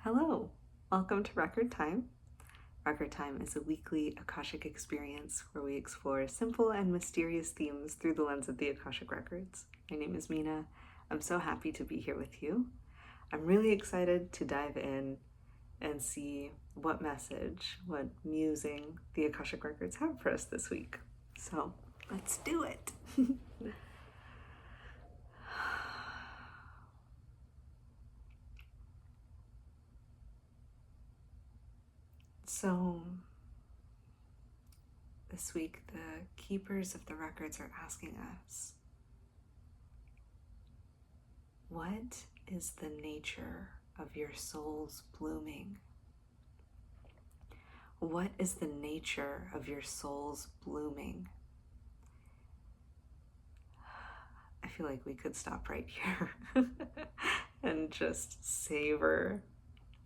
Hello, welcome to Record Time. Record Time is a weekly Akashic experience where we explore simple and mysterious themes through the lens of the Akashic Records. My name is Mina. I'm so happy to be here with you. I'm really excited to dive in and see what message, what musing the Akashic Records have for us this week. So let's do it. So this week, the keepers of the records are asking us, what is the nature of your soul's blooming? What is the nature of your soul's blooming? I feel like we could stop right here and just savor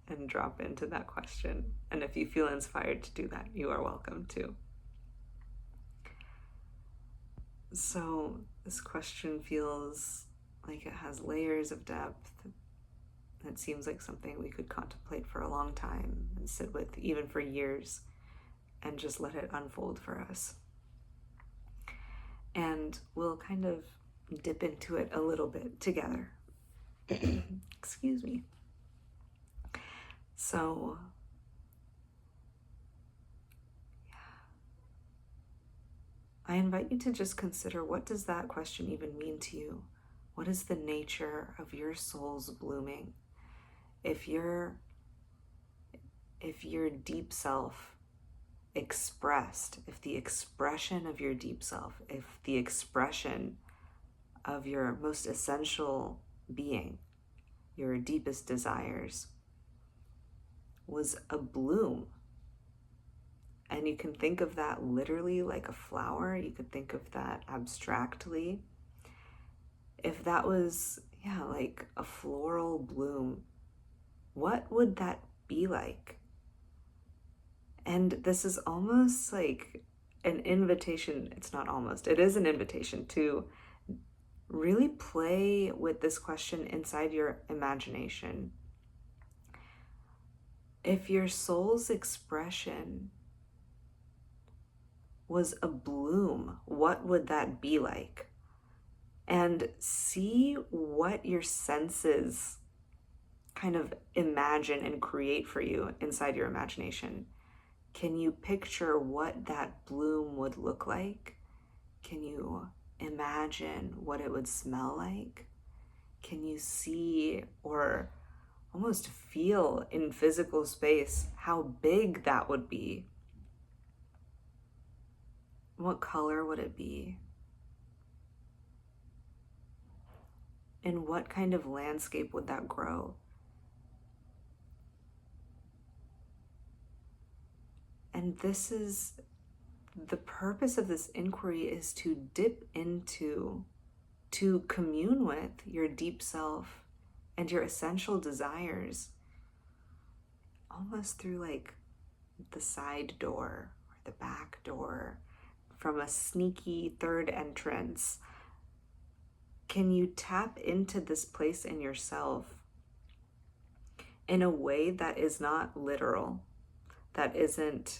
and drop into that question. And if you feel inspired to do that, you are welcome to. So this question feels like it has layers of depth. It seems like something we could contemplate for a long time and sit with even for years and just let it unfold for us. And we'll kind of dip into it a little bit together. Excuse me. So, I invite you to just consider, what does that question even mean to you? What is the nature of your soul's blooming? If your deep self expressed, if the expression of your deep self, if the expression of your most essential being, your deepest desires, was a bloom, and you can think of that literally like a flower, you could think of that abstractly. If that was, like a floral bloom, what would that be like? And this is almost like an invitation. It's not almost, it is an invitation to really play with this question inside your imagination. If your soul's expression was a bloom, what would that be like? And see what your senses kind of imagine and create for you inside your imagination. Can you picture what that bloom would look like? Can you imagine what it would smell like? Can you see or almost feel in physical space how big that would be? What color would it be? In what kind of landscape would that grow? And this is the purpose of this inquiry, is to dip into, to commune with your deep self and your essential desires, almost through like the side door or the back door, from a sneaky third entrance. Can you tap into this place in yourself in a way that is not literal, that isn't,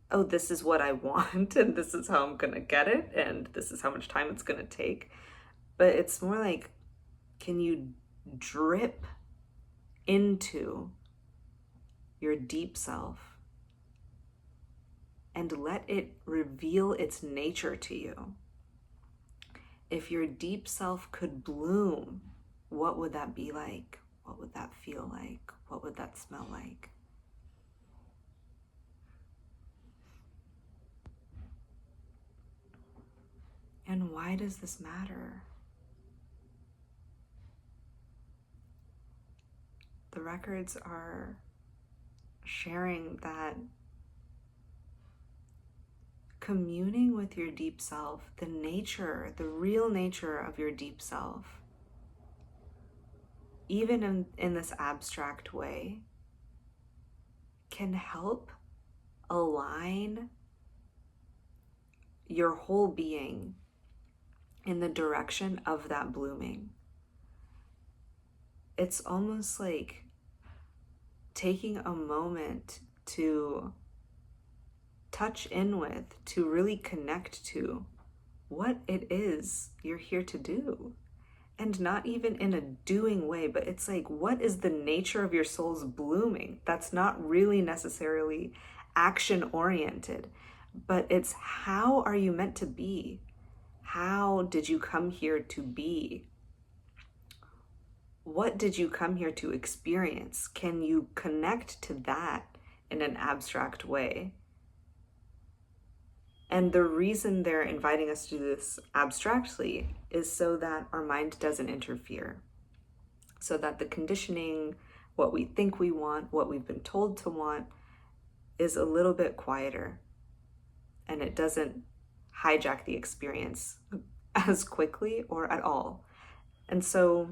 oh, this is what I want and this is how I'm gonna get it and this is how much time it's gonna take, but it's more like, can you drip into your deep self and let it reveal its nature to you? If your deep self could bloom, what would that be like? What would that feel like? What would that smell like? And why does this matter? The records are sharing that communing with your deep self, the nature, the real nature of your deep self, even in this abstract way, can help align your whole being in the direction of that blooming. It's almost like taking a moment to touch in with, to really connect to what it is you're here to do. And not even in a doing way, but it's like, what is the nature of your soul's blooming? That's not really necessarily action oriented, but it's how are you meant to be? How did you come here to be? What did you come here to experience? Can you connect to that in an abstract way? And the reason they're inviting us to do this abstractly is so that our mind doesn't interfere. So that the conditioning, what we think we want, what we've been told to want, is a little bit quieter. And it doesn't hijack the experience as quickly or at all. And so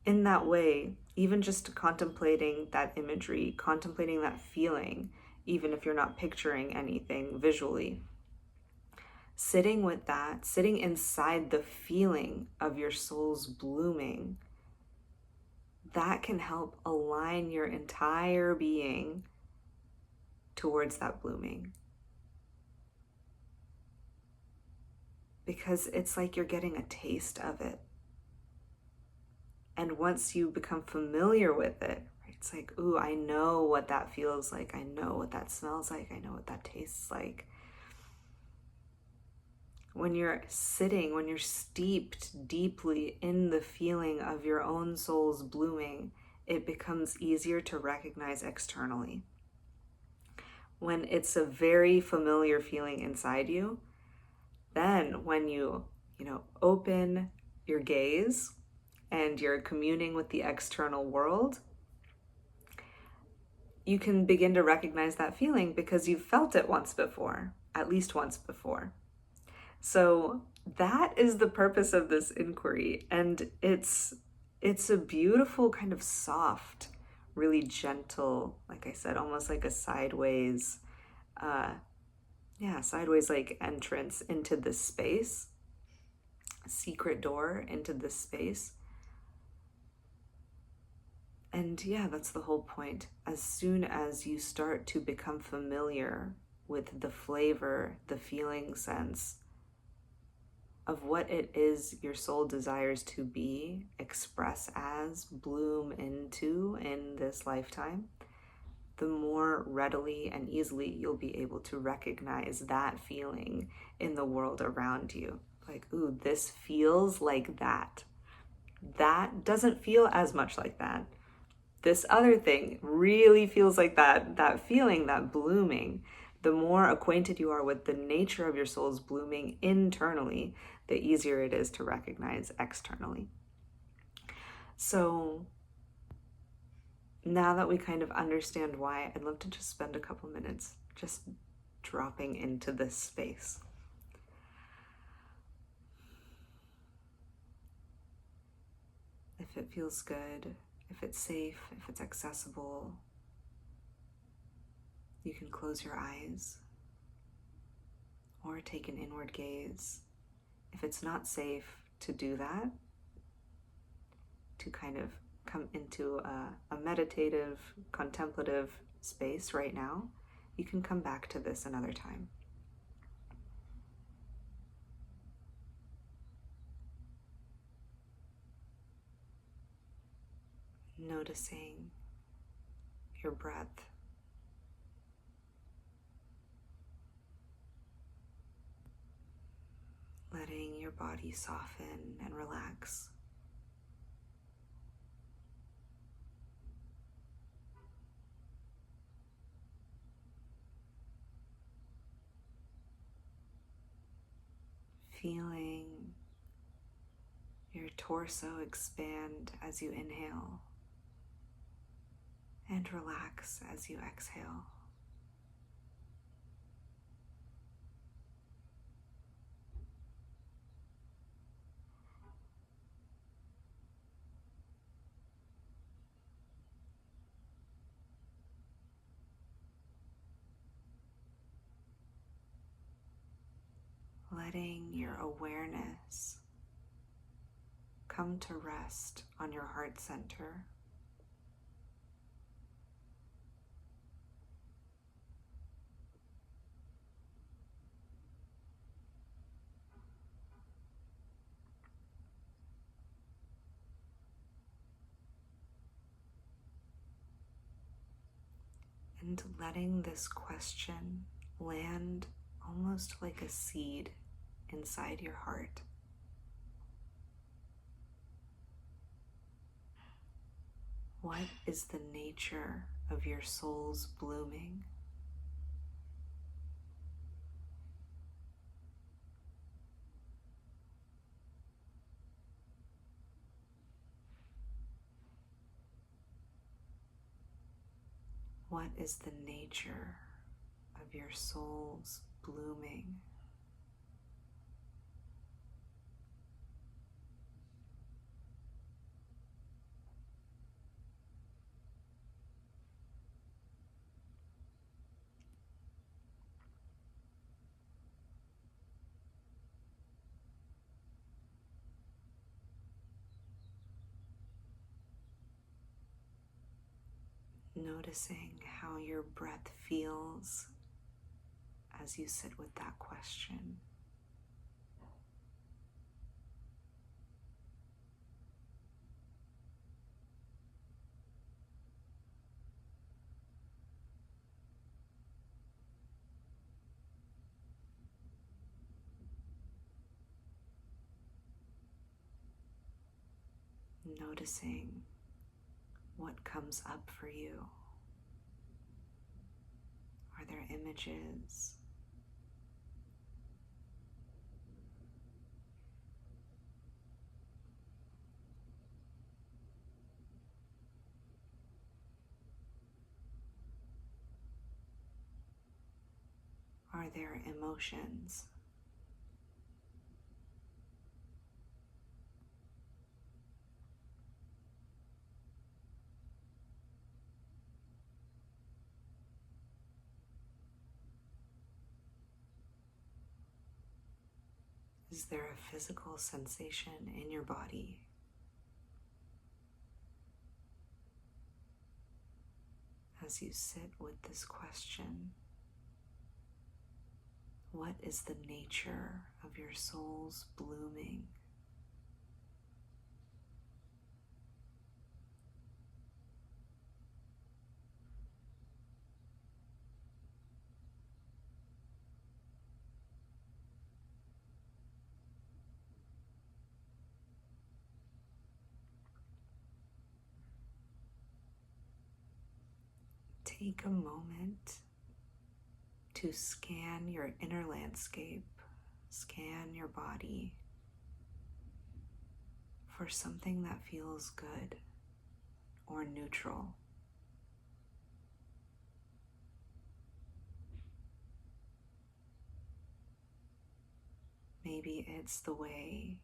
in that way, even just contemplating that imagery, contemplating that feeling, even if you're not picturing anything visually, sitting with that, sitting inside the feeling of your soul's blooming, that can help align your entire being towards that blooming. Because it's like you're getting a taste of it. And once you become familiar with it, it's like, ooh, I know what that feels like. I know what that smells like. I know what that tastes like. When you're sitting, when you're steeped deeply in the feeling of your own soul's blooming, it becomes easier to recognize externally. When it's a very familiar feeling inside you, then when you open your gaze and you're communing with the external world, you can begin to recognize that feeling because you've felt it once before, at least once before. So that is the purpose of this inquiry. And it's a beautiful kind of soft, really gentle, like I said, almost like a sideways, sideways like entrance into this space, a secret door into this space. And yeah, that's the whole point. As soon as you start to become familiar with the flavor, the feeling sense of what it is your soul desires to be, express as, bloom into in this lifetime, the more readily and easily you'll be able to recognize that feeling in the world around you. Like, ooh, this feels like that. That doesn't feel as much like that. This other thing really feels like that feeling, that blooming. The more acquainted you are with the nature of your soul's blooming internally, the easier it is to recognize externally. So now that we kind of understand why, I'd love to just spend a couple minutes just dropping into this space. If it feels good, if it's safe, if it's accessible, you can close your eyes or take an inward gaze. If it's not safe to do that, to kind of come into a meditative, contemplative space right now, you can come back to this another time. Noticing your breath. Letting your body soften and relax. Feeling your torso expand as you inhale and relax as you exhale. Letting your awareness come to rest on your heart center. And letting this question land almost like a seed inside your heart. What is the nature of your soul's blooming? What is the nature of your soul's blooming? Noticing how your breath feels as you sit with that question. Noticing what comes up for you. Are there images? Are there emotions? Is there a physical sensation in your body? As you sit with this question, what is the nature of your soul's blooming? Take a moment to scan your inner landscape, scan your body for something that feels good or neutral. Maybe it's the way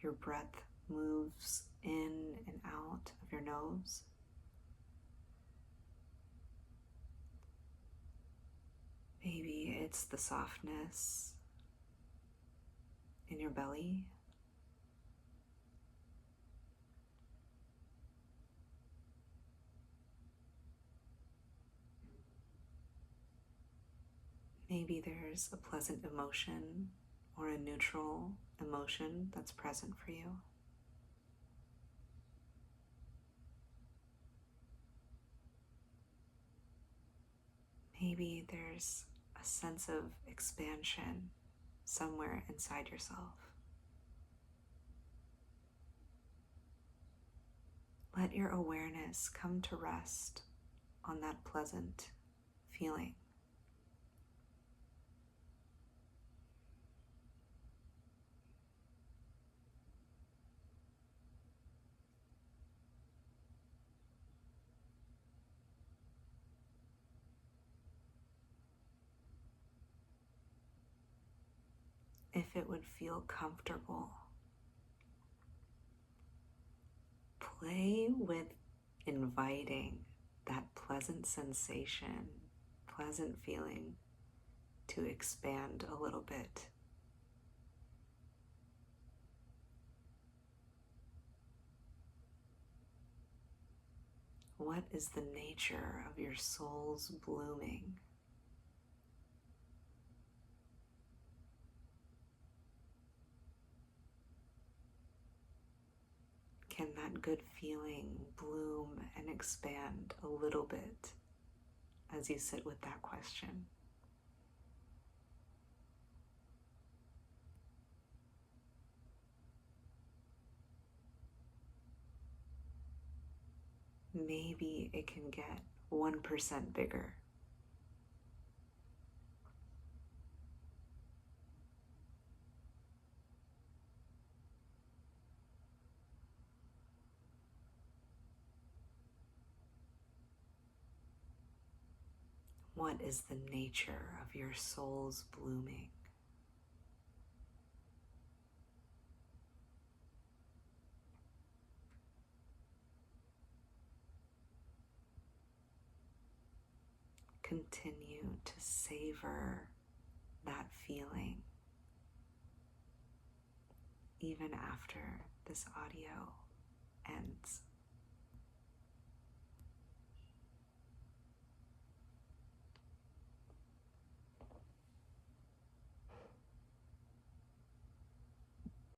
your breath moves in and out of your nose. Maybe it's the softness in your belly. Maybe there's a pleasant emotion or a neutral emotion that's present for you. Maybe there's a sense of expansion somewhere inside yourself. Let your awareness come to rest on that pleasant feeling. If it would feel comfortable, play with inviting that pleasant sensation, pleasant feeling to expand a little bit. What is the nature of your soul's blooming? Can that good feeling bloom and expand a little bit as you sit with that question. Maybe it can get 1% bigger. What is the nature of your soul's blooming? Continue to savor that feeling even after this audio